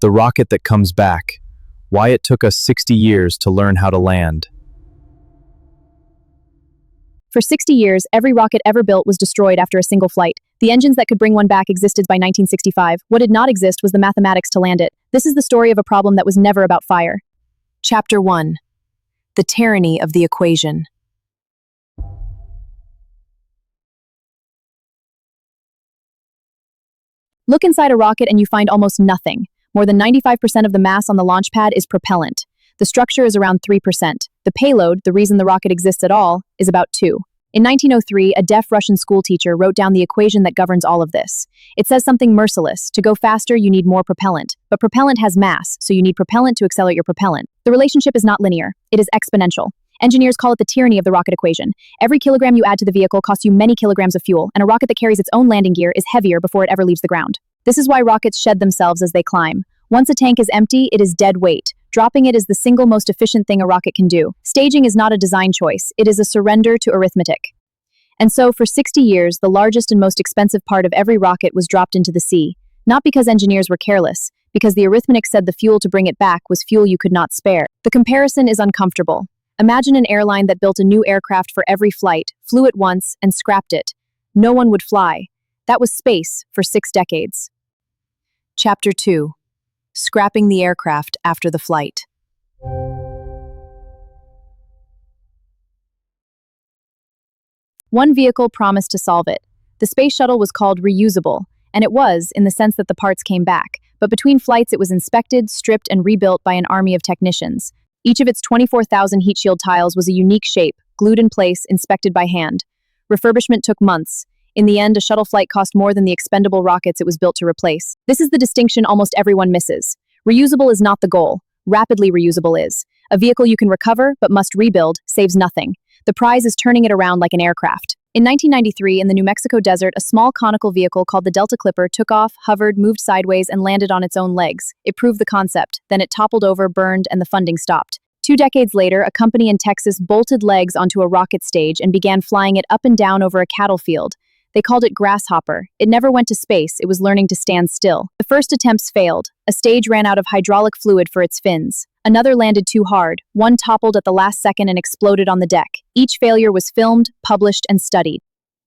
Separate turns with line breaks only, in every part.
The rocket that comes back. Why it took us 60 years to learn how to land.
For 60 years, every rocket ever built was destroyed after a single flight. The engines that could bring one back existed by 1965. What did not exist was the mathematics to land it. This is the story of a problem that was never about fire. Chapter 1. The tyranny of the equation. Look inside a rocket and you find almost nothing. More than 95% of the mass on the launch pad is propellant. The structure is around 3%. The payload, the reason the rocket exists at all, is about 2. In 1903, a deaf Russian schoolteacher wrote down the equation that governs all of this. It says something merciless. To go faster, you need more propellant. But propellant has mass, so you need propellant to accelerate your propellant. The relationship is not linear. It is exponential. Engineers call it the tyranny of the rocket equation. Every kilogram you add to the vehicle costs you many kilograms of fuel, and a rocket that carries its own landing gear is heavier before it ever leaves the ground. This is why rockets shed themselves as they climb. Once a tank is empty, it is dead weight. Dropping it is the single most efficient thing a rocket can do. Staging is not a design choice. It is a surrender to arithmetic. And so, for 60 years, the largest and most expensive part of every rocket was dropped into the sea. Not because engineers were careless, because the arithmetic said the fuel to bring it back was fuel you could not spare. The comparison is uncomfortable. Imagine an airline that built a new aircraft for every flight, flew it once, and scrapped it. No one would fly. That was space for 6 decades. Chapter 2. Scrapping the aircraft after the flight. One vehicle promised to solve it. The space shuttle was called reusable, and it was, in the sense that the parts came back. But between flights, it was inspected, stripped, and rebuilt by an army of technicians. Each of its 24,000 heat shield tiles was a unique shape, glued in place, inspected by hand. Refurbishment took months. In the end, a shuttle flight cost more than the expendable rockets it was built to replace. This is the distinction almost everyone misses. Reusable is not the goal. Rapidly reusable is. A vehicle you can recover, but must rebuild, saves nothing. The prize is turning it around like an aircraft. In 1993, in the New Mexico desert, a small conical vehicle called the Delta Clipper took off, hovered, moved sideways, and landed on its own legs. It proved the concept. Then it toppled over, burned, and the funding stopped. 2 decades later, a company in Texas bolted legs onto a rocket stage and began flying it up and down over a cattle field. They called it Grasshopper. It never went to space. It was learning to stand still. The first attempts failed. A stage ran out of hydraulic fluid for its fins. Another landed too hard. One toppled at the last second and exploded on the deck. Each failure was filmed, published, and studied.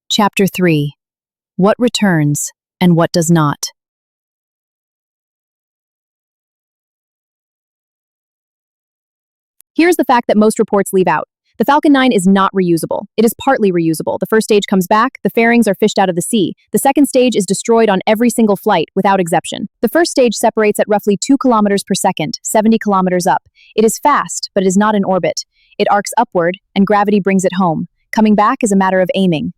Chapter 3. What returns and what does not. Here's the fact that most reports leave out. The Falcon 9 is not reusable. It is partly reusable. The first stage comes back, the fairings are fished out of the sea. The second stage is destroyed on every single flight, without exception. The first stage separates at roughly 2 kilometers per second, 70 kilometers up. It is fast, but it is not in orbit. It arcs upward, and gravity brings it home. Coming back is a matter of aiming.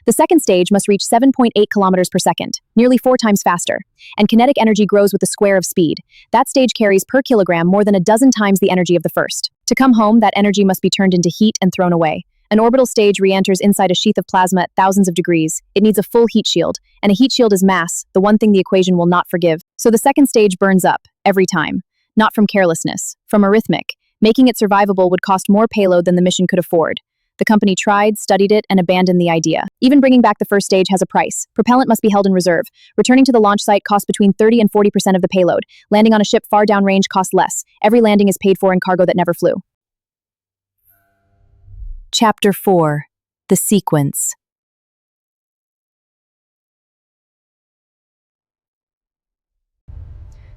The second stage must reach 7.8 kilometers per second, nearly 4 times faster, and kinetic energy grows with the square of speed. That stage carries per kilogram more than a dozen times the energy of the first. To come home, that energy must be turned into heat and thrown away. An orbital stage re-enters inside a sheath of plasma at thousands of degrees. It needs a full heat shield, and a heat shield is mass, the one thing the equation will not forgive. So the second stage burns up, every time. Not from carelessness, from arithmetic. Making it survivable would cost more payload than the mission could afford. The company tried, studied it, and abandoned the idea. Even bringing back the first stage has a price. Propellant must be held in reserve. Returning to the launch site costs between 30 and 40% of the payload. Landing on a ship far downrange costs less. Every landing is paid for in cargo that never flew. Chapter 4. The Sequence.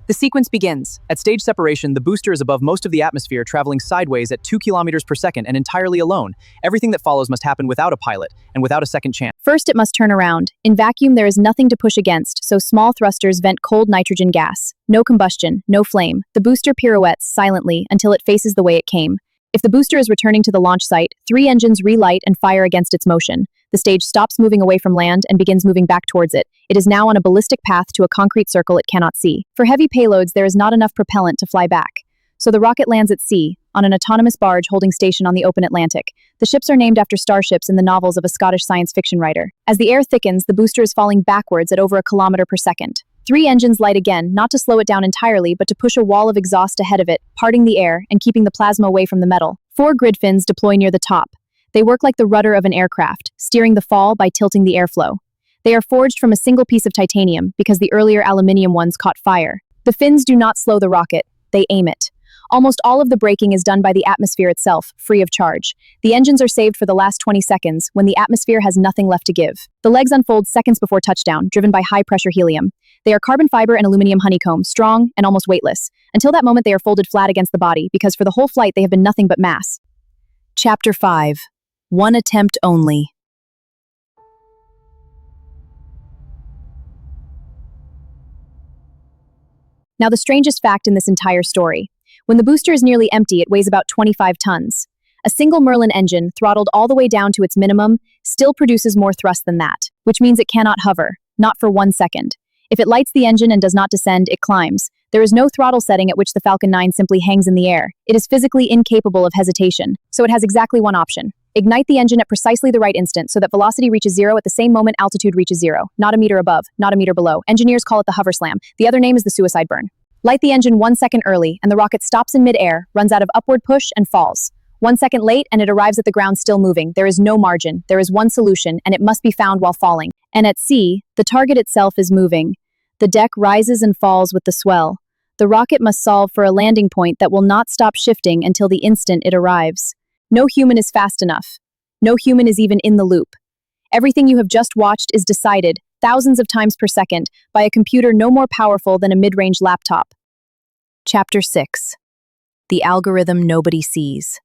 The sequence begins. At stage separation, the booster is above most of the atmosphere, traveling sideways at 2 kilometers per second and entirely alone. Everything that follows must happen without a pilot and without a second chance.
First, it must turn around. In vacuum, there is nothing to push against, so small thrusters vent cold nitrogen gas. No combustion, no flame. The booster pirouettes silently until it faces the way it came. If the booster is returning to the launch site, 3 engines relight and fire against its motion. The stage stops moving away from land and begins moving back towards it. It is now on a ballistic path to a concrete circle it cannot see. For heavy payloads, there is not enough propellant to fly back. So the rocket lands at sea, on an autonomous barge holding station on the open Atlantic. The ships are named after starships in the novels of a Scottish science fiction writer. As the air thickens, the booster is falling backwards at over a kilometer per second. 3 engines light again, not to slow it down entirely, but to push a wall of exhaust ahead of it, parting the air and keeping the plasma away from the metal. 4 grid fins deploy near the top. They work like the rudder of an aircraft, steering the fall by tilting the airflow. They are forged from a single piece of titanium because the earlier aluminium ones caught fire. The fins do not slow the rocket, they aim it. Almost all of the braking is done by the atmosphere itself, free of charge. The engines are saved for the last 20 seconds, when the atmosphere has nothing left to give. The legs unfold seconds before touchdown, driven by high-pressure helium. They are carbon fiber and aluminum honeycomb, strong and almost weightless. Until that moment, they are folded flat against the body, because for the whole flight they have been nothing but mass. Chapter 5. One attempt only. Now the strangest fact in this entire story. When the booster is nearly empty, it weighs about 25 tons. A single Merlin engine, throttled all the way down to its minimum, still produces more thrust than that, which means it cannot hover, not for 1 second. If it lights the engine and does not descend, it climbs. There is no throttle setting at which the Falcon 9 simply hangs in the air. It is physically incapable of hesitation, so it has exactly one option. Ignite the engine at precisely the right instant so that velocity reaches zero at the same moment altitude reaches zero, not a meter above, not a meter below. Engineers call it the hover slam. The other name is the suicide burn. Light the engine 1 second early, and the rocket stops in mid-air, runs out of upward push, and falls. 1 second late, and it arrives at the ground still moving. There is no margin. There is one solution, and it must be found while falling. And at sea, the target itself is moving. The deck rises and falls with the swell. The rocket must solve for a landing point that will not stop shifting until the instant it arrives. No human is fast enough. No human is even in the loop. Everything you have just watched is decided, thousands of times per second, by a computer no more powerful than a mid-range laptop. Chapter 6. The algorithm nobody sees.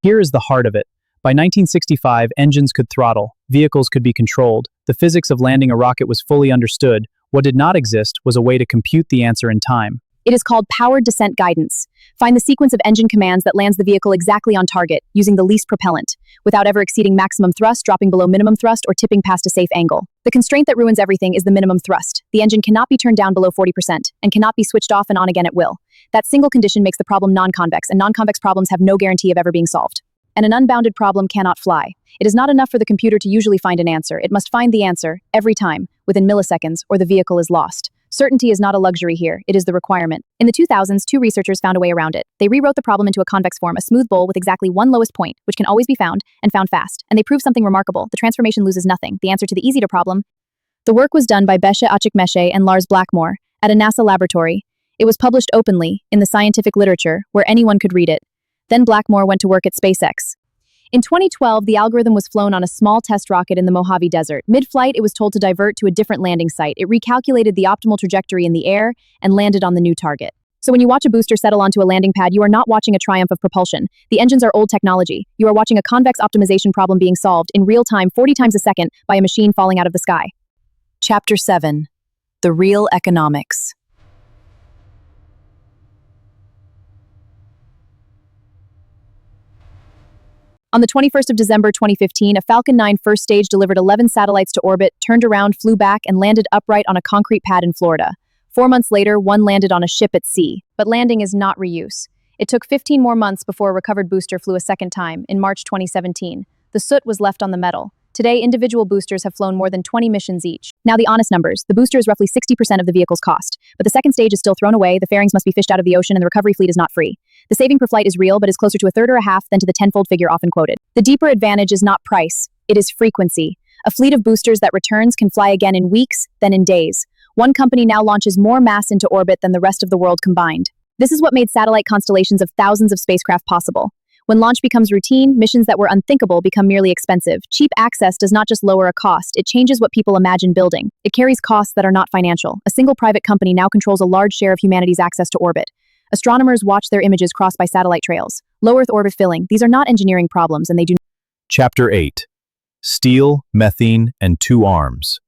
Here is the heart of it. By 1965, engines could throttle, vehicles could be controlled, the physics of landing a rocket was fully understood. What did not exist was a way to compute the answer in time.
It is called powered descent guidance. Find the sequence of engine commands that lands the vehicle exactly on target, using the least propellant, without ever exceeding maximum thrust, dropping below minimum thrust, or tipping past a safe angle. The constraint that ruins everything is the minimum thrust. The engine cannot be turned down below 40% and cannot be switched off and on again at will. That single condition makes the problem non-convex, and non-convex problems have no guarantee of ever being solved. And an unbounded problem cannot fly. It is not enough for the computer to usually find an answer. It must find the answer, every time, within milliseconds, or the vehicle is lost. Certainty is not a luxury here, it is the requirement. In the 2000s, two researchers found a way around it. They rewrote the problem into a convex form, a smooth bowl with exactly one lowest point, which can always be found, and found fast. And they proved something remarkable. The transformation loses nothing. The answer to the easy-to problem. The work was done by Beshe Achikmeshe and Lars Blackmore at a NASA laboratory. It was published openly, in the scientific literature, where anyone could read it. Then Blackmore went to work at SpaceX. In 2012, the algorithm was flown on a small test rocket in the Mojave Desert. Mid-flight, it was told to divert to a different landing site. It recalculated the optimal trajectory in the air and landed on the new target. So when you watch a booster settle onto a landing pad, you are not watching a triumph of propulsion. The engines are old technology. You are watching a convex optimization problem being solved in real time 40 times a second by a machine falling out of the sky. Chapter 7. The Real Economics. On the 21st of December 2015, a Falcon 9 first stage delivered 11 satellites to orbit, turned around, flew back, and landed upright on a concrete pad in Florida. 4 months later, one landed on a ship at sea. But landing is not reuse. It took 15 more months before a recovered booster flew a second time, in March 2017. The soot was left on the metal. Today, individual boosters have flown more than 20 missions each. Now the honest numbers. The booster is roughly 60% of the vehicle's cost. But the second stage is still thrown away, the fairings must be fished out of the ocean, and the recovery fleet is not free. The saving per flight is real, but is closer to a third or a half than to the tenfold figure often quoted. The deeper advantage is not price, it is frequency. A fleet of boosters that returns can fly again in weeks, then in days. One company now launches more mass into orbit than the rest of the world combined. This is what made satellite constellations of thousands of spacecraft possible. When launch becomes routine, missions that were unthinkable become merely expensive. Cheap access does not just lower a cost, it changes what people imagine building. It carries costs that are not financial. A single private company now controls a large share of humanity's access to orbit. Astronomers watch their images crossed by satellite trails. Low Earth orbit filling, these are not engineering problems, and they do not.
Chapter 8. Steel, methane, and two arms.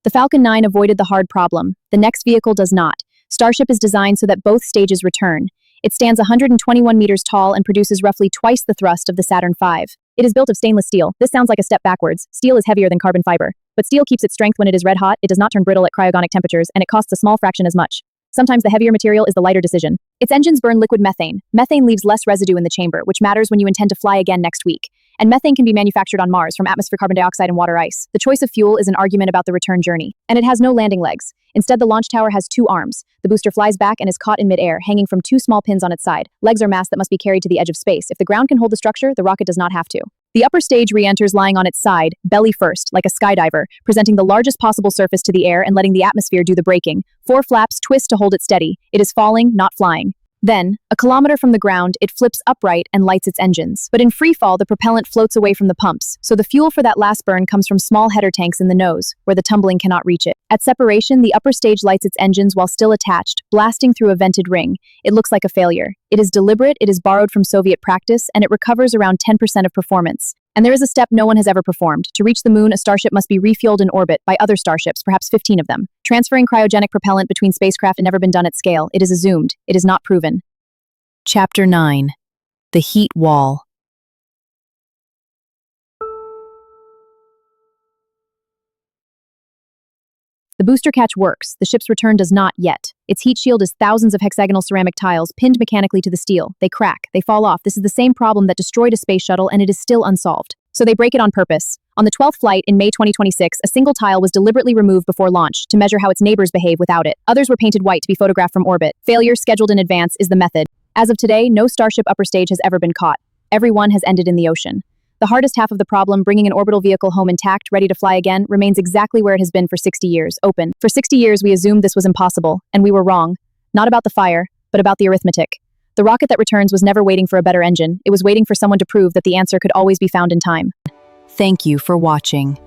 The Falcon 9 avoided the hard problem. The next vehicle does not. Starship is designed so that both stages return. It stands 121 meters tall and produces roughly twice the thrust of the Saturn V. It is built of stainless steel. This sounds like a step backwards. Steel is heavier than carbon fiber. But steel keeps its strength when it is red hot, it does not turn brittle at cryogenic temperatures, and it costs a small fraction as much. Sometimes the heavier material is the lighter decision. Its engines burn liquid methane. Methane leaves less residue in the chamber, which matters when you intend to fly again next week. And methane can be manufactured on Mars from atmospheric carbon dioxide and water ice. The choice of fuel is an argument about the return journey. And it has no landing legs. Instead, the launch tower has 2 arms. The booster flies back and is caught in midair, hanging from 2 small pins on its side. Legs are mass that must be carried to the edge of space. If the ground can hold the structure, the rocket does not have to. The upper stage re-enters lying on its side, belly first, like a skydiver, presenting the largest possible surface to the air and letting the atmosphere do the braking. 4 flaps twist to hold it steady. It is falling, not flying. Then, a kilometer from the ground, it flips upright and lights its engines. But in free fall, the propellant floats away from the pumps, so the fuel for that last burn comes from small header tanks in the nose, where the tumbling cannot reach it. At separation, the upper stage lights its engines while still attached, blasting through a vented ring. It looks like a failure. It is deliberate, it is borrowed from Soviet practice, and it recovers around 10% of performance. And there is a step no one has ever performed. To reach the moon, a starship must be refueled in orbit by other starships, perhaps 15 of them. Transferring cryogenic propellant between spacecraft had never been done at scale. It is assumed. It is not proven. Chapter 9. The Heat Wall. The booster catch works. The ship's return does not yet. Its heat shield is thousands of hexagonal ceramic tiles pinned mechanically to the steel. They crack. They fall off. This is the same problem that destroyed a space shuttle, and it is still unsolved. So they break it on purpose. On the 12th flight in May 2026, a single tile was deliberately removed before launch to measure how its neighbors behave without it. Others were painted white to be photographed from orbit. Failure scheduled in advance is the method. As of today, no Starship upper stage has ever been caught. Every one has ended in the ocean. The hardest half of the problem, bringing an orbital vehicle home intact, ready to fly again, remains exactly where it has been for 60 years, open. For 60 years, we assumed this was impossible, and we were wrong. Not about the fire, but about the arithmetic. The rocket that returns was never waiting for a better engine. It was waiting for someone to prove that the answer could always be found in time. Thank you for watching.